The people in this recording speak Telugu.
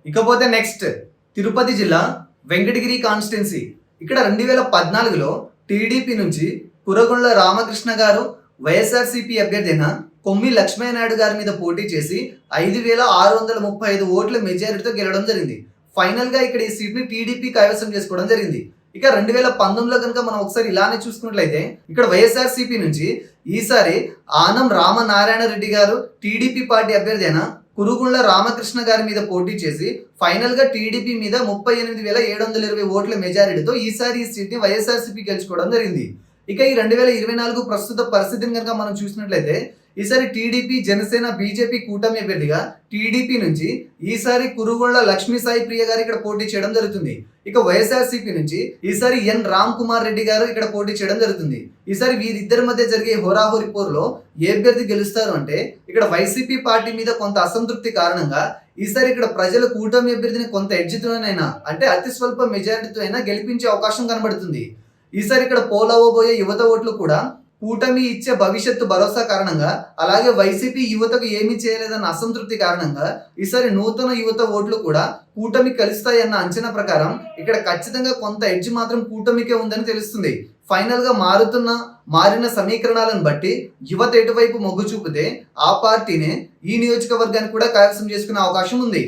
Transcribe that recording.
ఇకపోతే నెక్స్ట్ తిరుపతి జిల్లా వెంకటగిరి కాన్స్టిట్యున్సీ. ఇక్కడ 2014లో టీడీపీ నుంచి కురగొండ్ల రామకృష్ణ గారు వైఎస్ఆర్సీపీ అభ్యర్థి అయిన కొమ్మి లక్ష్మీనాయుడు గారి మీద పోటీ చేసి 5,635 ఓట్ల మెజారిటీతో గెలవడం జరిగింది. ఫైనల్ గా ఇక్కడ ఈ సీట్ ని టీడీపీ కైవసం చేసుకోవడం జరిగింది. ఇక 2019లో కనుక మనం ఒకసారి ఇలానే చూసుకున్నట్లయితే ఇక్కడ వైఎస్ఆర్సీపీ నుంచి ఈసారి ఆనం రామనారాయణ రెడ్డి గారు టీడీపీ పార్టీ అభ్యర్థి అయిన కురుగుండ్ల రామకృష్ణ గారి మీద పోటీ చేసి ఫైనల్ గా టీడీపీ మీద 38,720 ఓట్ల మెజారిటీతో ఈసారి ఈ సీట్ ని వైఎస్ఆర్సీపీ గెలుచుకోవడం జరిగింది. ఇక ఈ 2024 ప్రస్తుత పరిస్థితిని కనుక మనం చూసినట్లయితే ఈసారి టీడీపీ జనసేన బీజేపీ కూటమి అభ్యర్థిగా టీడీపీ నుంచి ఈసారి కురుగుండ్ల లక్ష్మీ సాయి ప్రియ గారు ఇక్కడ పోటీ చేయడం జరుగుతుంది. ఇక వైఎస్ఆర్సీపీ నుంచి ఈసారి ఎన్ రామ్ కుమార్ రెడ్డి గారు ఇక్కడ పోటీ చేయడం జరుగుతుంది. ఈసారి వీరిద్దరి మధ్య జరిగే హోరాహోరీ పోరులో ఏ అభ్యర్థి గెలుస్తారు అంటే ఇక్కడ వైసీపీ పార్టీ మీద కొంత అసంతృప్తి కారణంగా ఈసారి ఇక్కడ ప్రజల కూటమి అభ్యర్థిని కొంత ఎడ్జితోనైనా అంటే అతి స్వల్ప మెజారిటీతో అయినా గెలిపించే అవకాశం కనబడుతుంది. ఈసారి ఇక్కడ పోలవబోయే యువత ఓట్లు కూడా కూటమి ఇచ్చే భవిష్యత్తు భరోసా కారణంగా, అలాగే వైసీపీ యువతకు ఏమీ చేయలేదన్న అసంతృప్తి కారణంగా ఈసారి నూతన యువత ఓట్లు కూడా కూటమి కలుస్తాయన్న అంచనా ప్రకారం ఇక్కడ ఖచ్చితంగా కొంత ఎడ్జ్ మాత్రం కూటమికే ఉందని తెలుస్తుంది. ఫైనల్ గా మారిన సమీకరణాలను బట్టి యువత ఎటువైపు మొగ్గు చూపితే ఆ పార్టీనే ఈ నియోజకవర్గాన్ని కూడా కైవసం చేసుకునే అవకాశం ఉంది.